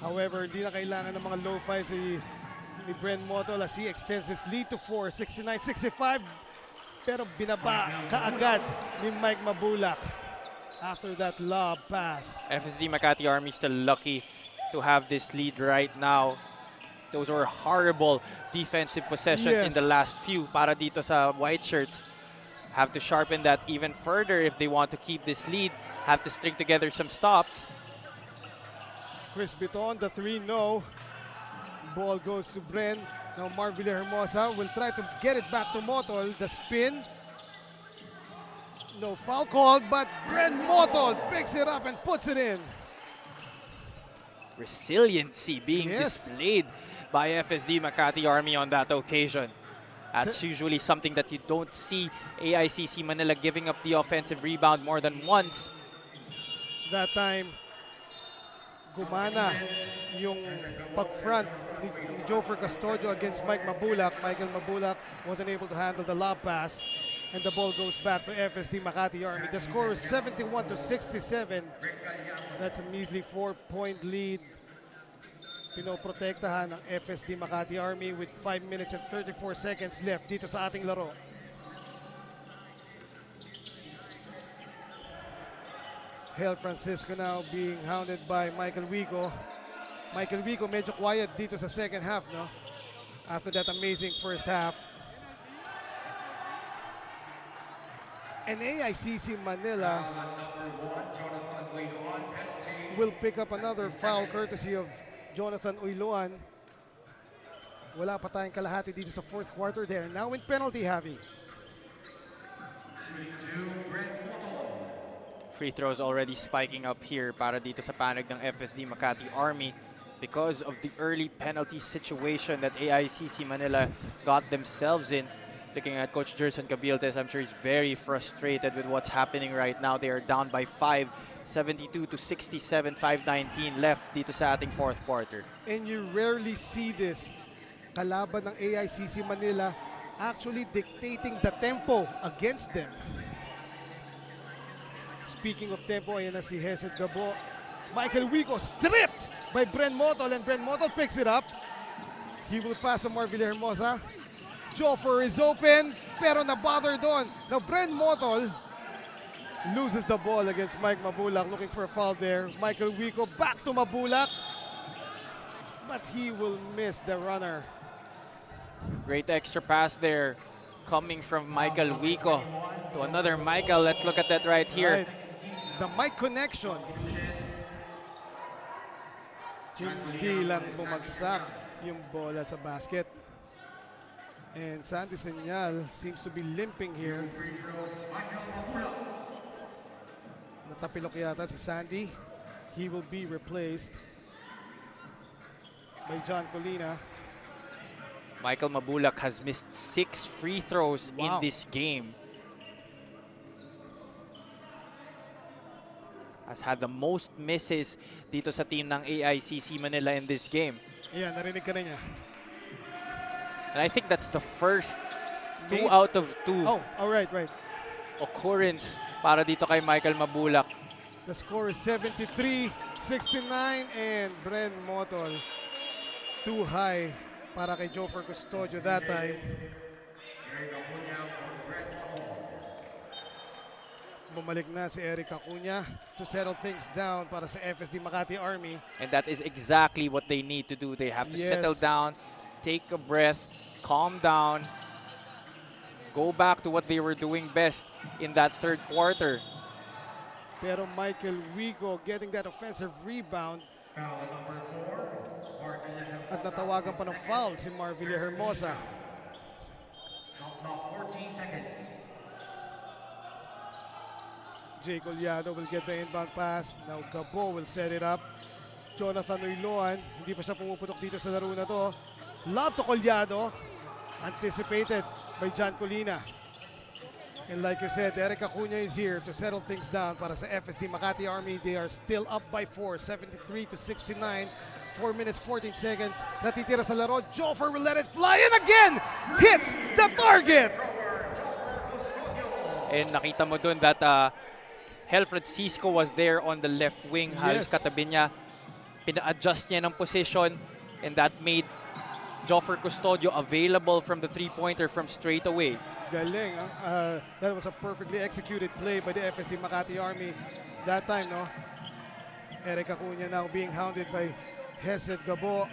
However, hindi na kailangan ng mga low fives ni Bren Motol as he extends his lead to 4, 69-65. Pero binaba kaagad ni Mike Mabulak after that lob pass. FSD Makati Army still lucky to have this lead right now. Those were horrible defensive possessions in the last few para dito sa white shirts. Have to sharpen that even further if they want to keep this lead. Have to string together some stops. Chris Biton, the 3, no. Ball goes to Bren. Now Mar Villahermosa will try to get it back to Motol. The spin. No foul called, but Bren Motol picks it up and puts it in. Resiliency being displayed by FSD Makati Army on that occasion. That's usually something that you don't see AICC Manila giving up the offensive rebound more than once. That time, gumana yung pag-front ni Joffer Custodio against Mike Mabulak. Michael Mabulak wasn't able to handle the lob pass, and the ball goes back to FSD Makati Army. The score is 71-67. That's a measly 4-point lead. Pinoprotektahan ng FSD Makati Army with 5 minutes and 34 seconds left dito sa ating laro. Hel Francisco now being hounded by Michael Wico. Michael Wico medyo quiet dito sa second half, no? After that amazing first half. And AICC Manila will pick up another foul courtesy of Jonathan Uyluan. Wala pa tayong kalahati dito sa fourth quarter. They are now in penalty heavy. Free throws already spiking up here para dito sa panig ng FSD Makati Army because of the early penalty situation that AICC Manila got themselves in. Looking at Coach Jerson Cabiltes, I'm sure he's very frustrated with what's happening right now. They are down by 5, 72 to 67, 5:19 left dito sa ating fourth quarter. And you rarely see this. Kalaban ng AICC Manila actually dictating the tempo against them. Speaking of tempo, ayan na si Hesed Gabo. Michael Wico stripped by Bren Motol, and Bren Motol picks it up. He will pass on Marvilla Hermosa. Joffer is open, pero na-bother doon. Now Bren Motol loses the ball against Mike Mabulak, looking for a foul there. Michael Wico back to Mabulak, but he will miss the runner. Great extra pass there coming from Michael Wico to another Michael. Let's look at that right here. Right. The mic connection. Hindi lang bumagsak yung bola sa basket. And Sandy Señal seems to be limping here. Natapilok yata si Sandy. He will be replaced by John Colina. Michael Mabulak has missed 6 free throws in Wow. this game. Has had the most misses dito sa team ng AICC Manila in this game. Ayan, narinig ka na niya. And I think that's the first 2 Made- out of 2 Oh, all right. occurrence para dito kay Michael Mabulak. The score is 73-69, and Bren Motol too high para kay Joffer Custodio that time. Bumalik na si Eric Acuña to settle things down para sa FSD Makati Army. And that is exactly what they need to do. They have to settle Yes. down, take a breath, calm down, go back to what they were doing best in that third quarter. Pero Michael Wico getting that offensive rebound Foul number 4, Marvilla Hermosa. at natawagan pa ng foul si Marvilla Hermosa. Shot clock 14 seconds. Jay Collado will get the inbound pass. Now Gabo will set it up. Jonathan Uyloan, hindi pa siya pumuputok dito sa laro na to. Lob to Collado. Anticipated by John Colina. And like you said, Eric Acuña is here to settle things down para sa FSD Makati Army. They are still up by 4, 73-69. 4 minutes, 14 seconds. Natitira sa laro. Joffer will let it fly and again hits the target. And nakita mo dun that Hel Francisco was there on the left wing. Halos Yes. katabi niya. Pina-adjust niya ng position, and that made Joffer Custodio available from the three-pointer from straight away. Galing. That was a perfectly executed play by the FSD Makati Army that time, no? Eric Acuña now being hounded by Hesed Gabo.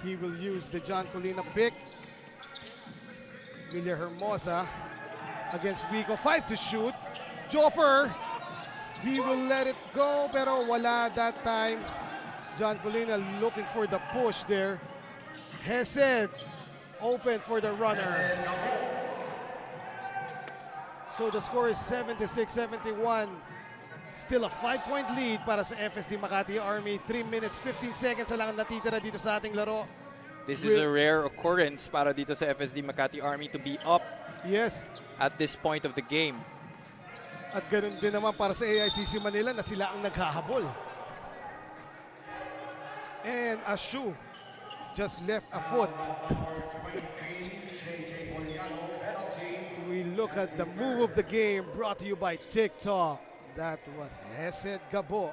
He will use the John Colina pick. Villa Hermosa against Wico. 5 to shoot. Joffer, he will let it go, pero wala that time. John Colina looking for the push there. Hesed open for the runner. So the score is 76-71. Still a 5-point lead para sa FSD Makati Army. 3 minutes, 15 seconds lang ang natitira dito sa ating laro. This is a rare occurrence para dito sa FSD Makati Army to be up Yes. at this point of the game. At ganun din naman para sa AICC Manila na sila ang naghahabol. And Ashu just left a foot. We look at the move of the game brought to you by TikTok. That was Hesed Gabo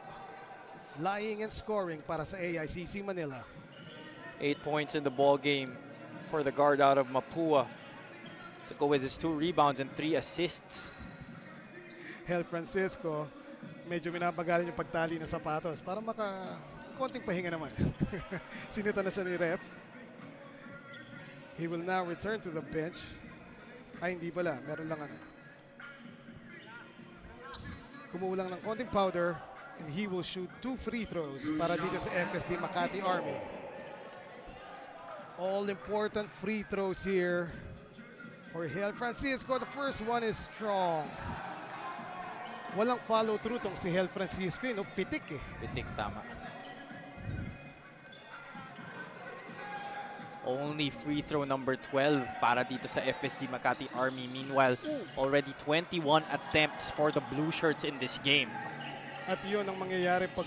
flying and scoring para sa AICC Manila. 8 points in the ball game for the guard out of Mapua to go with his 2 rebounds and 3 assists. Hel Francisco, medyo minabagalan yung pagtali ng sapatos para konting pahinga naman. Sinita na siya ni ref. He will now return to the bench. Ay, hindi pala. Meron lang ano. Kumulang ng konting powder, and he will shoot 2 free throws para dito sa FSD Makati Army. All important free throws here for Hel Francisco. The first one is strong. Walang follow through tong si Hel Francisco, no? Pitik eh. Pitik, tama. Only free throw number 12 para dito sa FSD Makati Army. Meanwhile, already 21 attempts for the Blue Shirts in this game. At yun ang mangyayari pag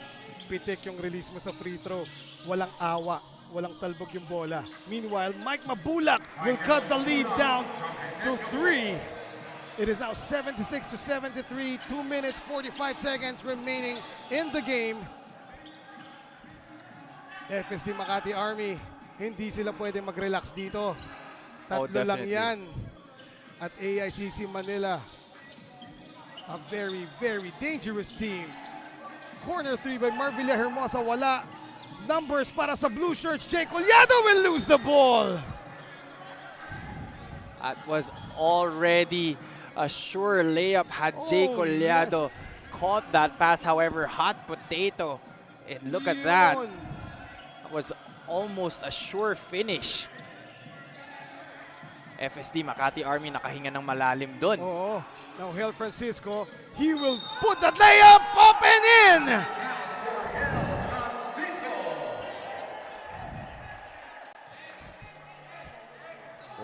pitik yung release mo sa free throw. Walang awa, walang talbog yung bola. Meanwhile, Mike Mabulak will cut the lead down to 3. It is now 76-73, 2 minutes 45 seconds remaining in the game. FSD Makati Army, hindi sila pwede mag-relax dito. Tatlo lang yan. At AICC Manila, a very, very dangerous team. Corner 3 by Marvilla Hermosa, wala. Numbers para sa Blue Shirts. Jay Collado will lose the ball. That was already a sure layup had Jay Collado caught that pass. However, hot potato. And look at that. That was almost a sure finish. FSD Makati Army nakahinga ng malalim doon. Oo. Now, Hel Francisco, he will put that layup up and in!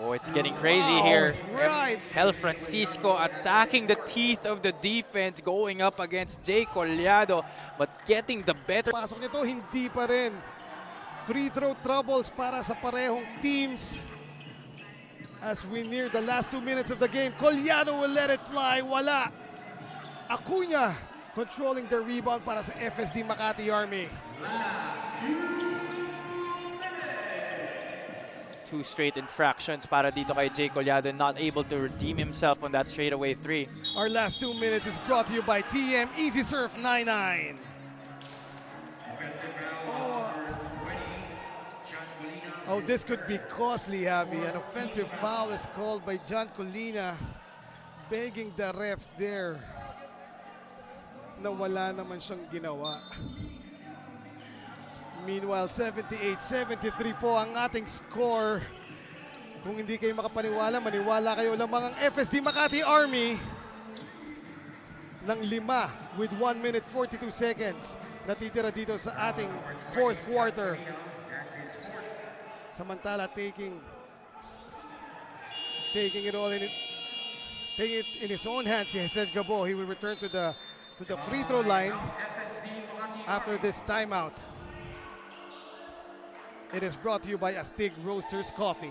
Oh, it's getting crazy here. Right. Hel Francisco attacking the teeth of the defense, going up against Jay Collado, but getting the better. Pasok nito, hindi pa rin. Free throw troubles para sa parehong teams. As we near the last 2 minutes of the game, Collado will let it fly. Wala. Acuña controlling the rebound para sa FSD Makati Army. 2 straight infractions para dito kay Jay Collado, not able to redeem himself on that straightaway 3. Our last 2 minutes is brought to you by TM Easy Surf 99. Oh, this could be costly, Javi. An offensive foul is called by John Colina, begging the refs there na wala naman siyang ginawa. Meanwhile, 78-73 po ang ating score. Kung hindi kayo makapaniwala, maniwala kayo lamang ang FSD Makati Army ng 5 with 1 minute 42 seconds. Natitira dito sa ating fourth quarter. Samantala, taking it all in his own hands. He said Gabo, he will return to the free throw line after this timeout. It is brought to you by Astig Roasters Coffee.